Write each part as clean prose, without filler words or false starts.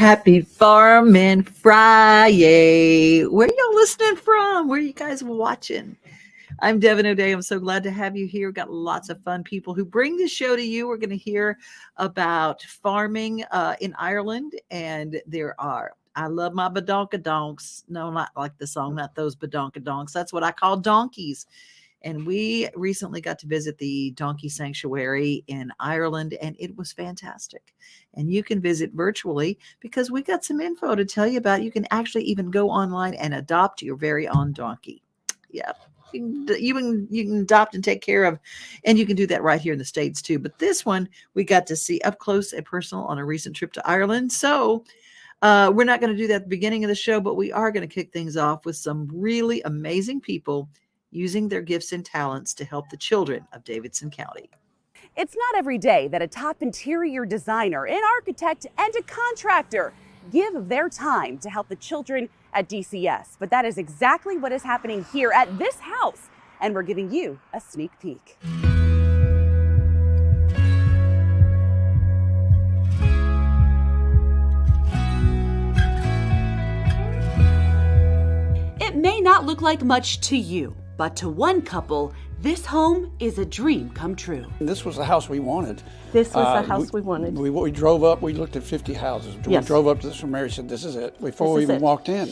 Happy Farmin FriYay. Where y'all listening from? Where you guys watching? I'm Devin O'Day. I'm so glad to have you here. We've got lots of fun people who bring this show to you. We're going to hear about farming in Ireland, and I love my badonkadonks. No, not like the song, not those badonkadonks. That's what I call donkeys. And we recently got to visit the Donkey Sanctuary in Ireland, and it was fantastic. And you can visit virtually because we got some info to tell you about. You can actually even go online and adopt your very own donkey. Yeah. You can adopt and take care of, and you can do that right here in the States too. But this one we got to see up close and personal on a recent trip to Ireland. So we're not going to do that at the beginning of the show, but we are going to kick things off with some really amazing people using their gifts and talents to help the children of Davidson County. It's not every day that a top interior designer, an architect, and a contractor give of their time to help the children at DCS. But that is exactly what is happening here at this house, and we're giving you a sneak peek. It may not look like much to you, but to one couple, this home is a dream come true. This was the house we wanted. This was the house we wanted. We drove up, we looked at 50 houses. Yes. We drove up to this one, Mary said, this is it, before we even walked in.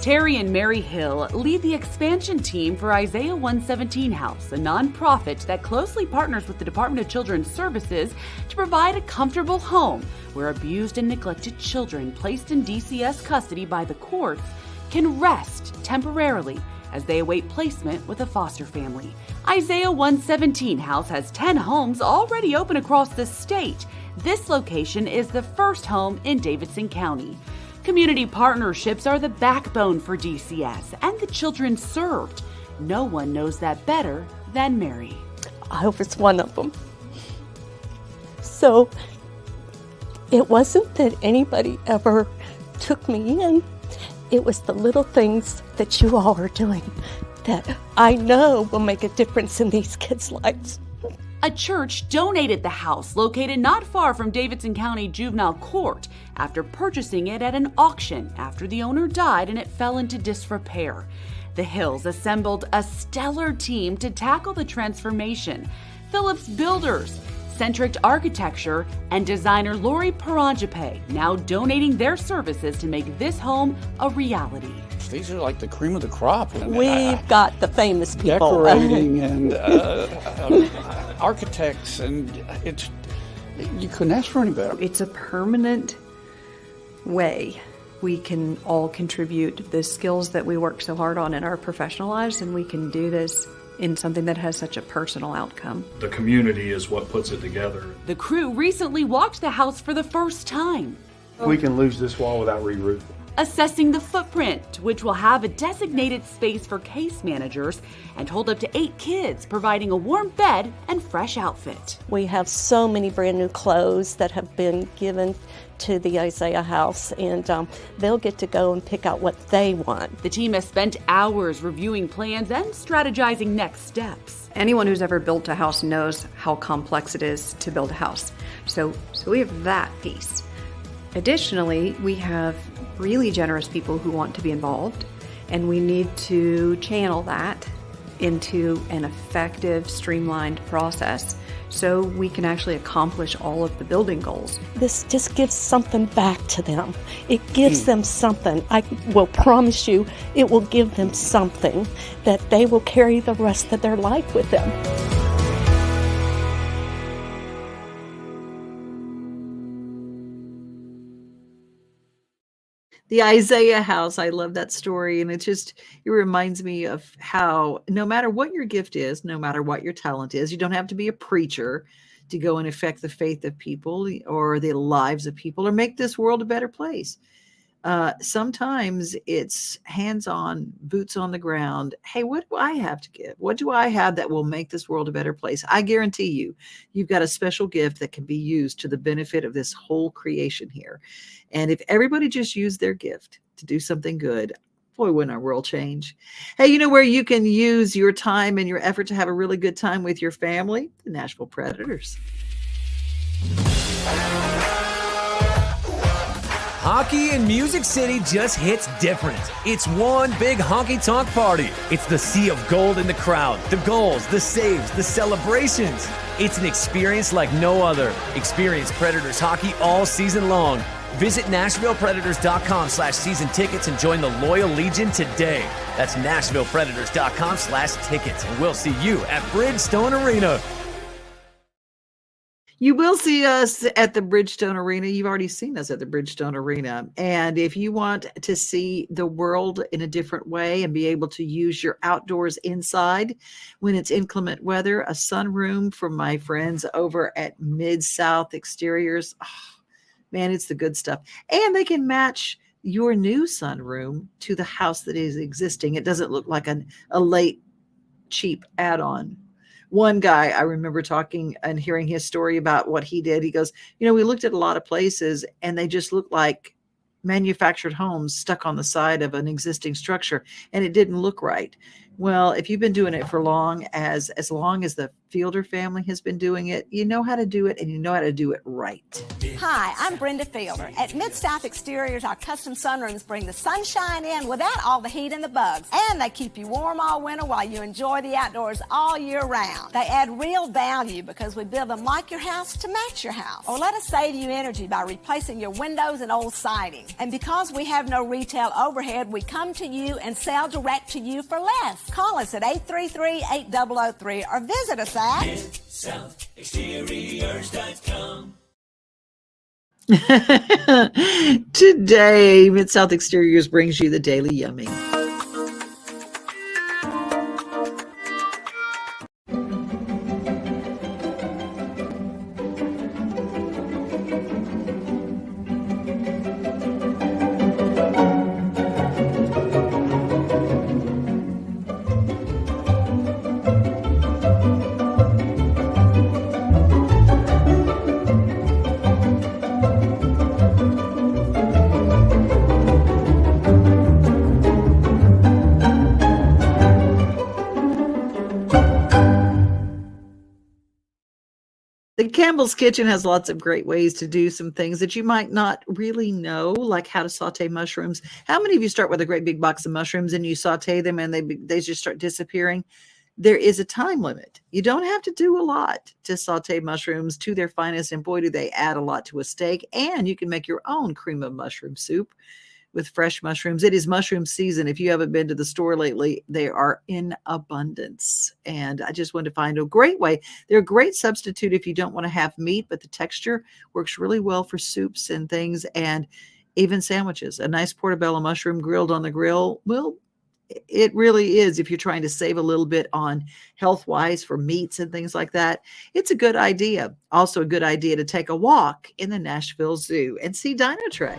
Terry and Mary Hill lead the expansion team for Isaiah 117 House, a nonprofit that closely partners with the Department of Children's Services to provide a comfortable home where abused and neglected children placed in DCS custody by the courts can rest temporarily as they await placement with a foster family. Isaiah 117 House has 10 homes already open across the state. This location is the first home in Davidson County. Community partnerships are the backbone for DCS and the children served. No one knows that better than Mary. I was one of them. So it wasn't that anybody ever took me in. It was the little things that you all are doing that I know will make a difference in these kids' lives. A church donated the house located not far from Davidson County Juvenile Court after purchasing it at an auction after the owner died and it fell into disrepair. The Hills assembled a stellar team to tackle the transformation. Phillips Builders, Centric Architecture, and designer Lori Paranjape now donating their services to make this home a reality. These are like the cream of the crop. We've got the famous people. Decorating and architects, and you couldn't ask for any better. It's a permanent way we can all contribute the skills that we work so hard on in our professional lives, and we can do this in something that has such a personal outcome. The community is what puts it together. The crew recently walked the house for the first time. We can lose this wall without re-roofing. Assessing the footprint, which will have a designated space for case managers and hold up to 8 kids, providing a warm bed and fresh outfit. We have so many brand new clothes that have been given to the Isaiah house, and they'll get to go and pick out what they want. The team has spent hours reviewing plans and strategizing next steps. Anyone who's ever built a house knows how complex it is to build a house. So we have that piece. Additionally, we have really generous people who want to be involved, and we need to channel that into an effective, streamlined process so we can actually accomplish all of the building goals. This just gives something back to them. It gives them something. I will promise you it will give them something that they will carry the rest of their life with them. The Isaiah house, I love that story. And it reminds me of how no matter what your gift is, no matter what your talent is, you don't have to be a preacher to go and affect the faith of people or the lives of people or make this world a better place. Sometimes it's hands-on, boots on the ground. Hey, what do I have to give? What do I have that will make this world a better place? I guarantee you've got a special gift that can be used to the benefit of this whole creation here. And if everybody just used their gift to do something good, boy, wouldn't our world change. Hey, you know where you can use your time and your effort to have a really good time with your family? The Nashville Predators. Hockey in Music City just hits different. It's one big honky-tonk party. It's the sea of gold in the crowd, the goals, the saves, the celebrations. It's an experience like no other. Experience Predators hockey all season long. Visit NashvillePredators.com/season tickets and join the Loyal Legion today. That's NashvillePredators.com/tickets, and we'll see you at Bridgestone Arena. You will see us at the Bridgestone Arena. You've already seen us at the Bridgestone Arena. And if you want to see the world in a different way and be able to use your outdoors inside when it's inclement weather, a sunroom from my friends over at Mid-South Exteriors. Oh, man, it's the good stuff. And they can match your new sunroom to the house that is existing. It doesn't look like a late, cheap add-on. One guy, I remember talking and hearing his story about what he did. He goes, we looked at a lot of places and they just looked like manufactured homes stuck on the side of an existing structure, and it didn't look right. Well, if you've been doing it for long as the Fielder family has been doing it, you know how to do it, and you know how to do it right. Hi, I'm Brenda Fielder. At Mid-South Exteriors, our custom sunrooms bring the sunshine in without all the heat and the bugs. And they keep you warm all winter while you enjoy the outdoors all year round. They add real value because we build them like your house to match your house. Or let us save you energy by replacing your windows and old siding. And because we have no retail overhead, we come to you and sell direct to you for less. Call us at 833-8003 or visit us at MidSouthExteriors.com. Today, Mid-South Exteriors brings you the Daily Yummy. The Campbell's Kitchen has lots of great ways to do some things that you might not really know, like how to saute mushrooms. How many of you start with a great big box of mushrooms and you saute them and they just start disappearing? There is a time limit. You don't have to do a lot to saute mushrooms to their finest, and boy, do they add a lot to a steak. And you can make your own cream of mushroom soup with fresh mushrooms. It is mushroom season. If you haven't been to the store lately, they are in abundance. And I just wanted to find a great way. They're a great substitute if you don't want to have meat, but the texture works really well for soups and things, and even sandwiches. A nice portobello mushroom grilled on the grill, well, it really is. If you're trying to save a little bit on health-wise for meats and things like that, it's a good idea. Also a good idea to take a walk in the Nashville Zoo and see Dino Trek.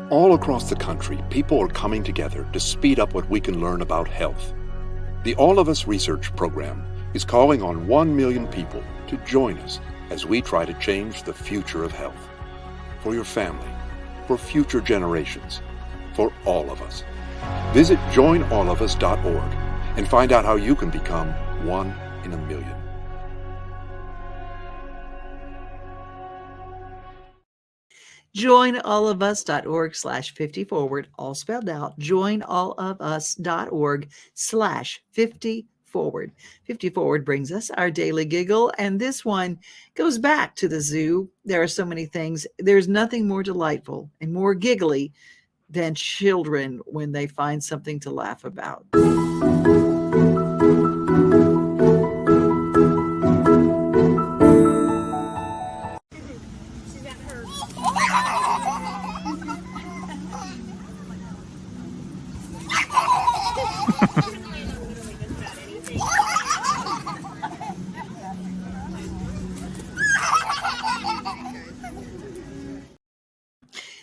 All across the country, people are coming together to speed up what we can learn about health. The All of Us Research Program is calling on 1 million people to join us as we try to change the future of health. For your family, for future generations, for all of us. Visit joinallofus.org and find out how you can become 1 in a million. Joinallofus.org/50forward, all spelled out. Joinallofus.org/50 Forward. 50 Forward brings us our daily giggle, and this one goes back to the zoo. There are so many things. There's nothing more delightful and more giggly than children when they find something to laugh about.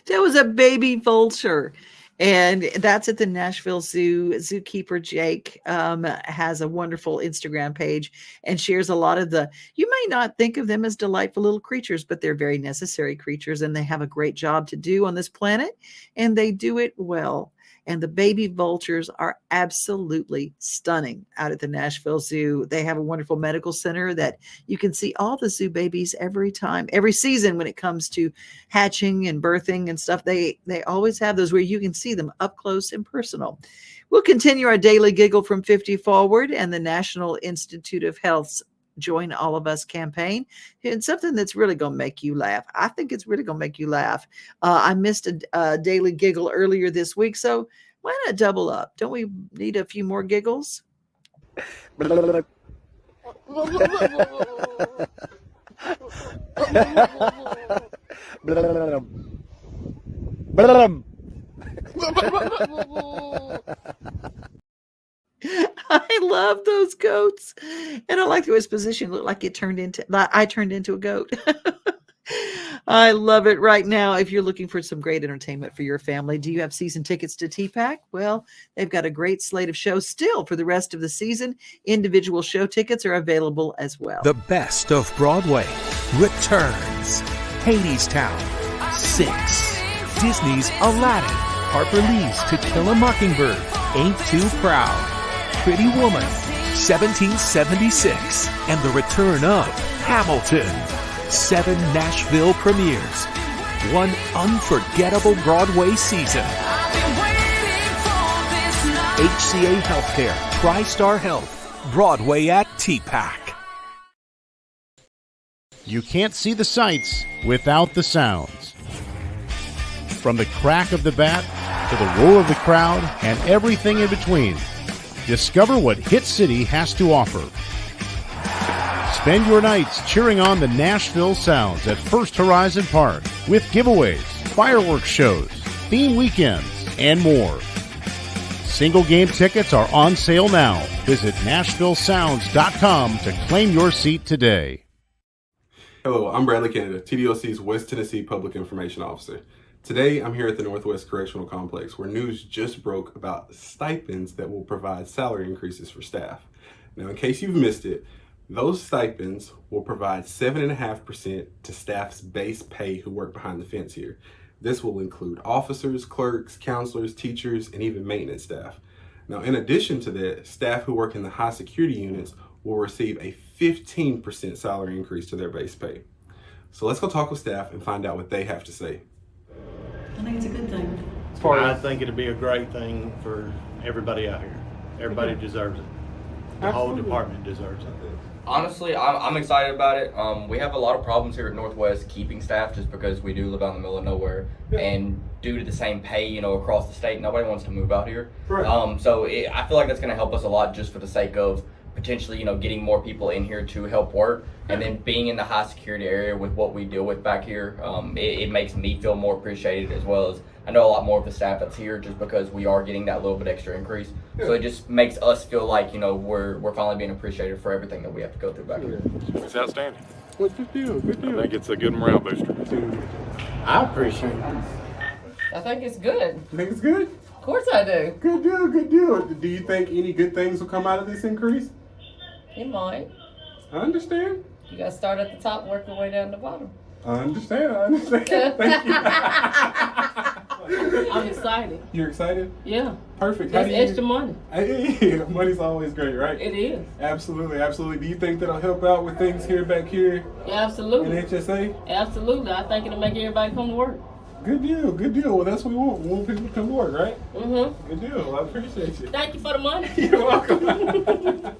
There was a baby vulture, and that's at the Nashville Zoo. Zookeeper Jake has a wonderful Instagram page and shares a lot of you may not think of them as delightful little creatures, but they're very necessary creatures, and they have a great job to do on this planet, and they do it well. And the baby vultures are absolutely stunning out at the Nashville Zoo. They have a wonderful medical center that you can see all the zoo babies every season when it comes to hatching and birthing and stuff. They always have those where you can see them up close and personal. We'll continue our daily giggle from 50 Forward and the National Institute of Health's Join All of Us campaign. And something that's really going to make you laugh. I think it's really going to make you laugh. I missed a daily giggle earlier this week, so why not double up? Don't we need a few more giggles? I love those goats, and I like the way his position looked like I turned into a goat. I love it right now. If you're looking for some great entertainment for your family, do you have season tickets to TPAC? Well, they've got a great slate of shows still for the rest of the season. Individual show tickets are available as well. The best of Broadway returns. Hadestown, 6. Disney's Aladdin, Harper Lee's To Kill a Mockingbird, Ain't Too Proud, Pretty Woman, 1776, and the return of Hamilton. 7 Nashville premieres, 1 unforgettable Broadway season. HCA Healthcare, TriStar Health, Broadway at TPAC. You can't see the sights without the sounds. From the crack of the bat to the roar of the crowd and everything in between, discover what Hit City has to offer. Spend your nights cheering on the Nashville Sounds at First Horizon Park with giveaways, fireworks shows, theme weekends, and more. Single game tickets are on sale now. Visit NashvilleSounds.com to claim your seat today. Hello, I'm Bradley Canada, TDOC's West Tennessee Public Information Officer. Today, I'm here at the Northwest Correctional Complex where news just broke about stipends that will provide salary increases for staff. Now, in case you've missed it, those stipends will provide 7.5% to staff's base pay who work behind the fence here. This will include officers, clerks, counselors, teachers, and even maintenance staff. Now, in addition to that, staff who work in the high security units will receive a 15% salary increase to their base pay. So let's go talk with staff and find out what they have to say. I think it's a good thing. I think it'd be a great thing for everybody out here. Everybody deserves it. The whole department deserves it. Honestly, I'm excited about it. We have a lot of problems here at Northwest keeping staff just because we do live out in the middle of nowhere. Yeah. And due to the same pay, across the state, nobody wants to move out here. Right. I feel like that's going to help us a lot just for the sake of potentially, getting more people in here to help work. And then being in the high security area with what we deal with back here, it makes me feel more appreciated, as well as I know a lot more of the staff that's here just because we are getting that little bit extra increase. Yeah. So it just makes us feel like, we're finally being appreciated for everything that we have to go through back here. It's outstanding. Well, good deal, good deal. I think it's a good morale booster. I appreciate it. I think it's good. You think it's good? Of course I do. Good deal, good deal. Do you think any good things will come out of this increase? It might. I understand. You got to start at the top, work your way down to the bottom. I understand. Thank you. I'm excited. You're excited? Yeah. Perfect. That's extra money. Money's always great, right? It is. Absolutely, absolutely. Do you think that'll help out with things here back here? Yeah, absolutely. In HSA? Absolutely. I think it'll make everybody come to work. Good deal, good deal. Well, that's what we want. We want people to come to work, right? Mm-hmm. Good deal. I appreciate you. Thank you for the money. You're welcome.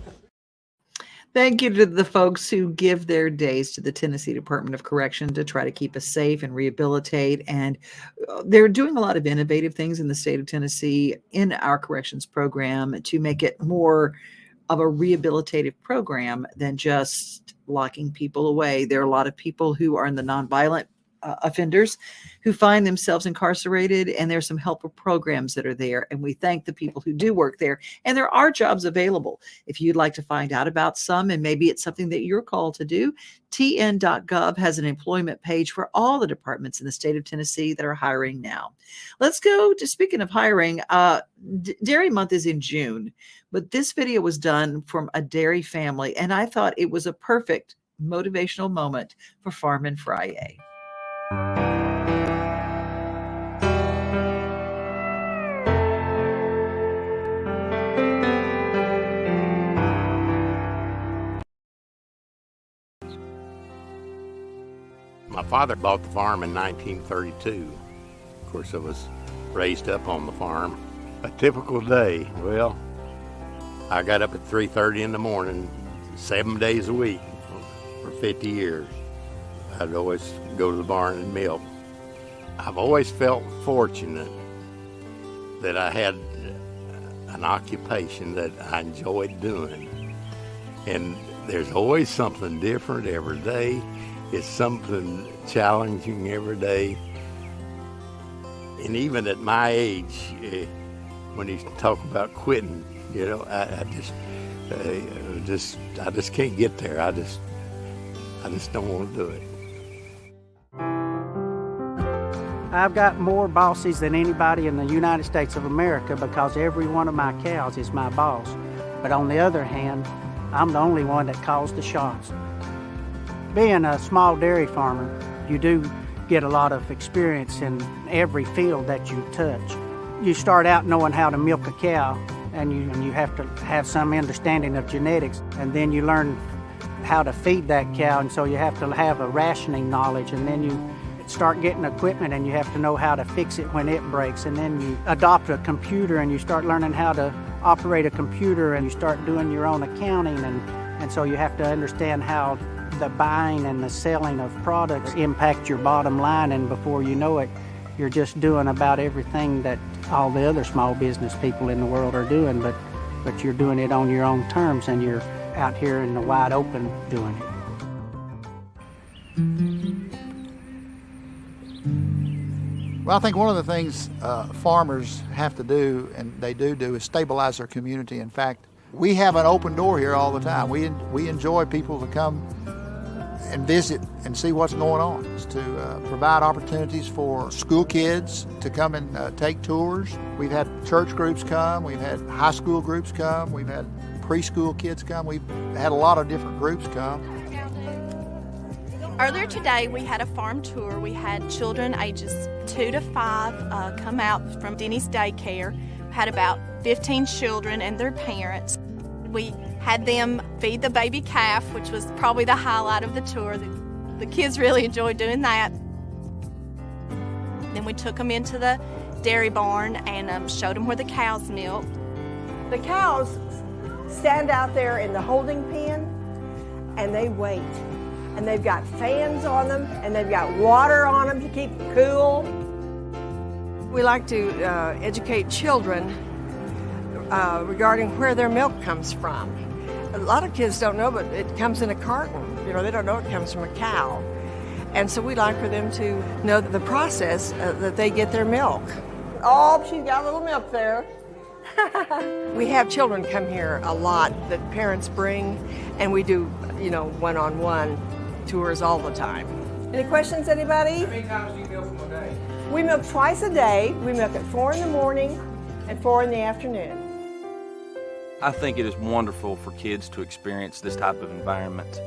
Thank you to the folks who give their days to the Tennessee Department of Correction to try to keep us safe and rehabilitate. And they're doing a lot of innovative things in the state of Tennessee in our corrections program to make it more of a rehabilitative program than just locking people away. There are a lot of people who are in the nonviolent offenders who find themselves incarcerated, and there's some helper programs that are there. And we thank the people who do work there. And there are jobs available. If you'd like to find out about some, and maybe it's something that you're called to do, tn.gov has an employment page for all the departments in the state of Tennessee that are hiring now. Let's go to, speaking of hiring, Dairy Month is in June, but this video was done from a dairy family, and I thought it was a perfect motivational moment for Farmin FriYay. My father bought the farm in 1932. Of course, I was raised up on the farm. A typical day, well, I got up at 3:30 in the morning, 7 days a week for 50 years. I'd always go to the barn and milk. I've always felt fortunate that I had an occupation that I enjoyed doing. And there's always something different every day. It's something challenging every day. And even at my age, when you talk about quitting, you know, I just can't get there. I just don't want to do it. I've got more bosses than anybody in the United States of America because every one of my cows is my boss. But on the other hand, I'm the only one that calls the shots. Being a small dairy farmer, you do get a lot of experience in every field that you touch. You start out knowing how to milk a cow, and you have to have some understanding of genetics, and then you learn how to feed that cow, and so you have to have a rationing knowledge, and then you start getting equipment and you have to know how to fix it when it breaks, and then you adopt a computer and you start learning how to operate a computer, and you start doing your own accounting, and so you have to understand how the buying and the selling of products impact your bottom line, and before you know it, you're just doing about everything that all the other small business people in the world are doing, but you're doing it on your own terms, and you're out here in the wide open doing it. Well, I think one of the things farmers have to do, and they do, is stabilize their community. In fact, we have an open door here all the time. We enjoy people to come and visit and see what's going on. It's to provide opportunities for school kids to come and take tours. We've had church groups come, we've had high school groups come, we've had preschool kids come, we've had a lot of different groups come. Earlier today, we had a farm tour. We had children ages 2 to 5 come out from Denny's daycare. We had about 15 children and their parents. We had them feed the baby calf, which was probably the highlight of the tour. The kids really enjoyed doing that. Then we took them into the dairy barn and showed them where the cows milk. The cows stand out there in the holding pen and they wait. And they've got fans on them, and they've got water on them to keep them cool. We like to educate children regarding where their milk comes from. A lot of kids don't know, but it comes in a carton. You know, they don't know it comes from a cow. And so we like for them to know the process that they get their milk. Oh, she's got a little milk there. We have children come here a lot that parents bring, and we do, you know, one-on-one tours all the time. Any questions, anybody? How many times do you milk from a day? We milk twice a day. We milk at 4 in the morning and 4 in the afternoon. I think it is wonderful for kids to experience this type of environment.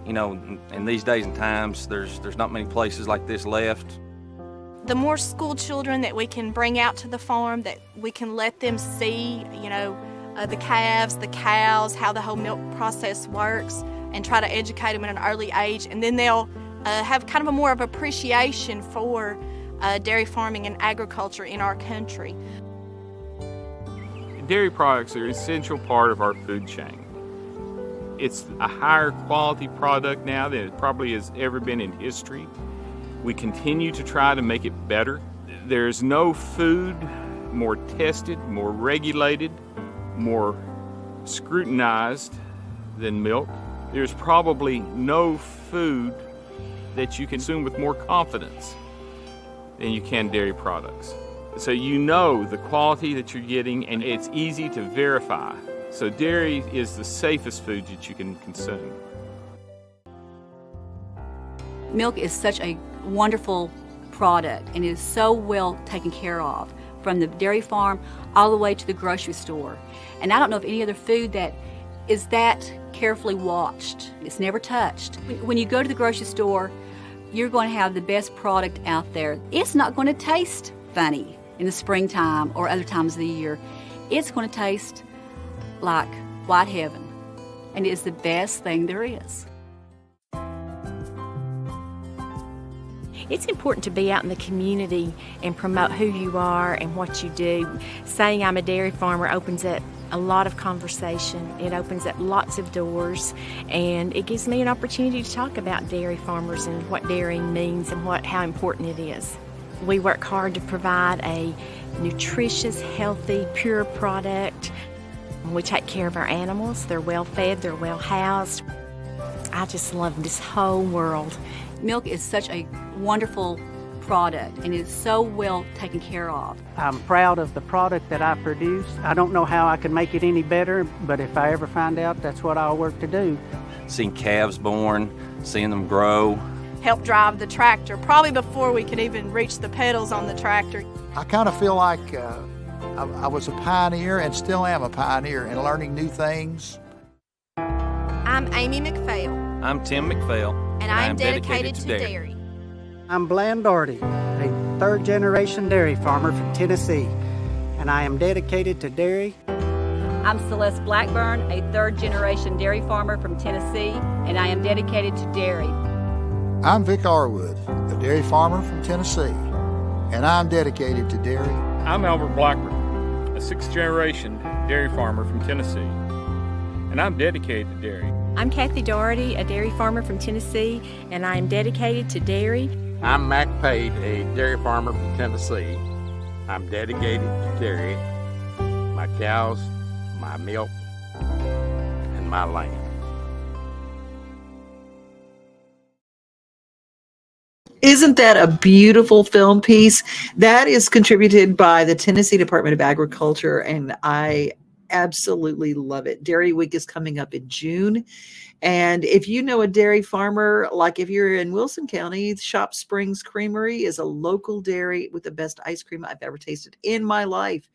You know, in these days and times, there's not many places like this left. The more school children that we can bring out to the farm, that we can let them see, you know, the calves, the cows, how the whole milk process works, and try to educate them at an early age, and then they'll have kind of a more of appreciation for dairy farming and agriculture in our country. Dairy products are an essential part of our food chain. It's a higher quality product now than it probably has ever been in history. We continue to try to make it better. There's no food more tested, more regulated, more scrutinized than milk. There's probably no food that you consume with more confidence than you can dairy products. So you know the quality that you're getting, and it's easy to verify. So dairy is the safest food that you can consume. Milk is such a wonderful product and is so well taken care of, from the dairy farm all the way to the grocery store. And I don't know of any other food that is that carefully watched. It's never touched. When you go to the grocery store, you're going to have the best product out there. It's not going to taste funny in the springtime or other times of the year. It's going to taste like white heaven, and it is the best thing there is. It's important to be out in the community and promote who you are and what you do. Saying I'm a dairy farmer opens up a lot of conversation. It opens up lots of doors, and it gives me an opportunity to talk about dairy farmers and what dairying means and how important it is. We work hard to provide a nutritious, healthy, pure product. We take care of our animals. They're well fed, they're well housed. I just love this whole world. Milk is such a wonderful product and is so well taken care of. I'm proud of the product that I produce. I don't know how I can make it any better, but if I ever find out, that's what I'll work to do. Seeing calves born, seeing them grow. Help drive the tractor, probably before we could even reach the pedals on the tractor. I kind of feel like I was a pioneer and still am a pioneer in learning new things. I'm Amy McPhail. I'm Tim McPhail. And I am dedicated to dairy. I'm Bland Doherty, a third-generation dairy farmer from Tennessee, and I am dedicated to dairy. I'm Celeste Blackburn, a third-generation dairy farmer from Tennessee, and I am dedicated to dairy. I'm Vic Arwood, a dairy farmer from Tennessee, and I'm dedicated to dairy. I'm Albert Blackburn, a sixth-generation dairy farmer from Tennessee, and I'm dedicated to dairy. I'm Kathy Doherty, a dairy farmer from Tennessee, and I am dedicated to dairy. I'm Mac Pate, a dairy farmer from Tennessee. I'm dedicated to dairy, my cows, my milk, and my land. Isn't that a beautiful film piece? That is contributed by the Tennessee Department of Agriculture, and I absolutely love it. Dairy Week is coming up in June. And if you know a dairy farmer, like if you're in Wilson County, Shop Springs Creamery is a local dairy with the best ice cream I've ever tasted in my life.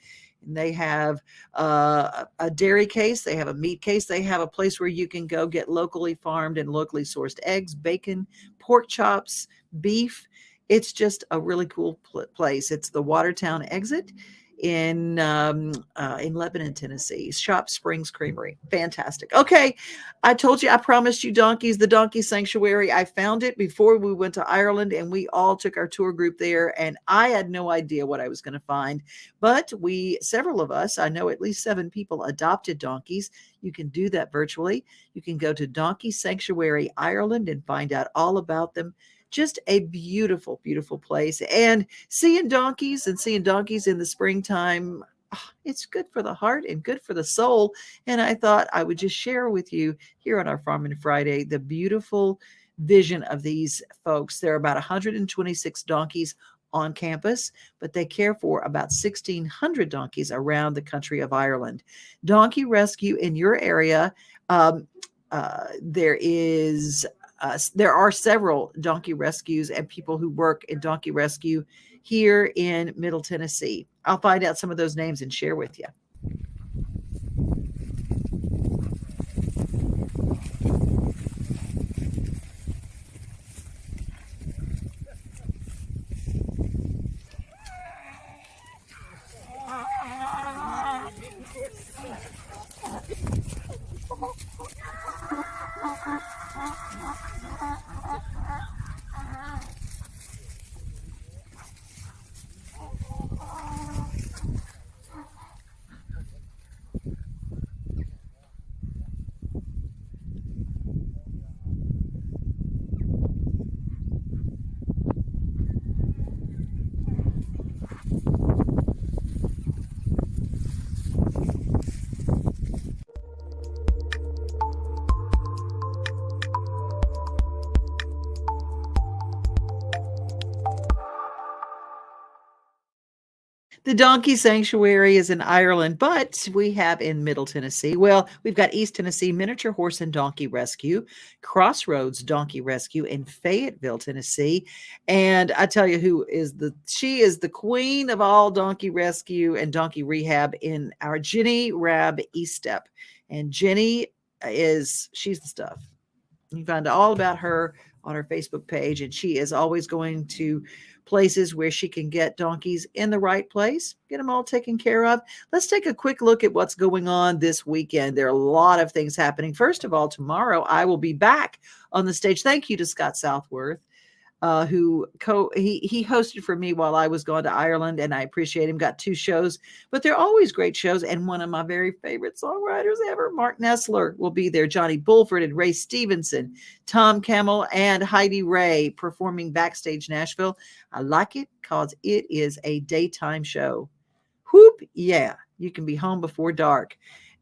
And they have a dairy case, they have a meat case, they have a place where you can go get locally farmed and locally sourced eggs, bacon, pork chops, beef. It's just a really cool place. It's the Watertown exit in Lebanon, Tennessee. Shop Springs Creamery. Fantastic. Okay. I told you, I promised you donkeys, the donkey sanctuary. I found it before we went to Ireland, and we all took our tour group there, and I had no idea what I was going to find, but several of us, I know at least 7 people, adopted donkeys. You can do that virtually. You can go to Donkey Sanctuary Ireland and find out all about them. Just a beautiful, beautiful place. And seeing donkeys in the springtime, it's good for the heart and good for the soul. And I thought I would just share with you here on our Farmin' Friday the beautiful vision of these folks. There are about 126 donkeys on campus, but they care for about 1,600 donkeys around the country of Ireland. Donkey rescue in your area. There are several donkey rescues and people who work in donkey rescue here in Middle Tennessee. I'll find out some of those names and share with you. The Donkey Sanctuary is in Ireland, but we have in Middle Tennessee. Well, we've got East Tennessee Miniature Horse and Donkey Rescue, Crossroads Donkey Rescue in Fayetteville, Tennessee. And I tell you she is the queen of all donkey rescue and donkey rehab in our Jenny Rabb Estep. And Jenny she's the stuff. You can find all about her on her Facebook page, and she is always going to places where she can get donkeys in the right place, get them all taken care of. Let's take a quick look at what's going on this weekend. There are a lot of things happening. First of all, tomorrow I will be back on the stage. Thank you to Scott Southworth, who he hosted for me while I was gone to Ireland, and I appreciate him. Got 2 shows, but they're always great shows. And one of my very favorite songwriters ever, Mark Nessler, will be there. Johnny Bulford and Ray Stevenson, Tom Camel, and Heidi Ray performing backstage Nashville. I like it because it is a daytime show. Whoop, yeah, you can be home before dark.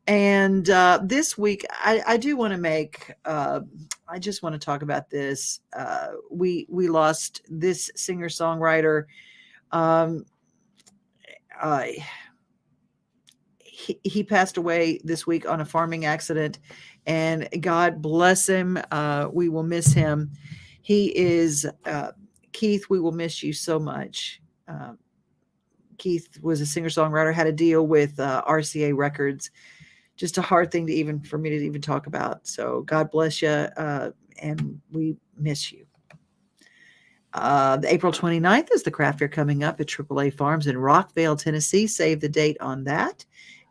And this week, I do want to make, I just want to talk about this. We lost this singer-songwriter. He passed away this week on a farming accident, and God bless him. We will miss him. He is, Keith, we will miss you so much. Keith was a singer-songwriter, had a deal with RCA Records. Just a hard thing for me to even talk about. So God bless you, and we miss you. The April 29th is the craft fair coming up at AAA Farms in Rockvale, Tennessee. Save the date on that.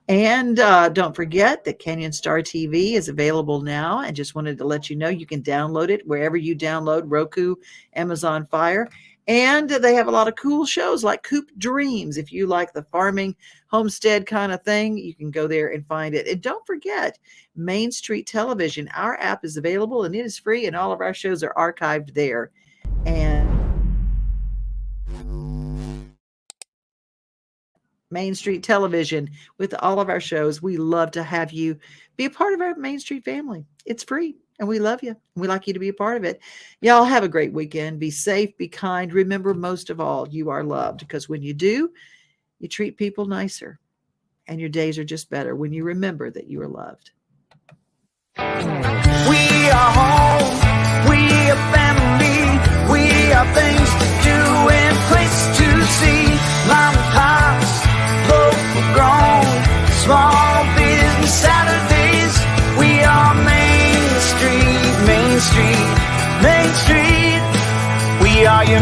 And don't forget that Canyon Star TV is available now. And just wanted to let you know you can download it wherever you download Roku, Amazon Fire. And they have a lot of cool shows like Coop Dreams. If you like the farming, homestead kind of thing, you can go there and find it. And don't forget, Main Street Television. Our app is available and it is free, and all of our shows are archived there. And Main Street Television, with all of our shows, we love to have you be a part of our Main Street family. It's free. And we love you. We like you to be a part of it. Y'all have a great weekend. Be safe, be kind. Remember, most of all, you are loved, because when you do, you treat people nicer, and your days are just better when you remember that you are loved. We are home. We are family. We are things to do and places to see. Mom and pops, local grown, small business Saturdays. We are Main Street, Main Street, Main Street. We are your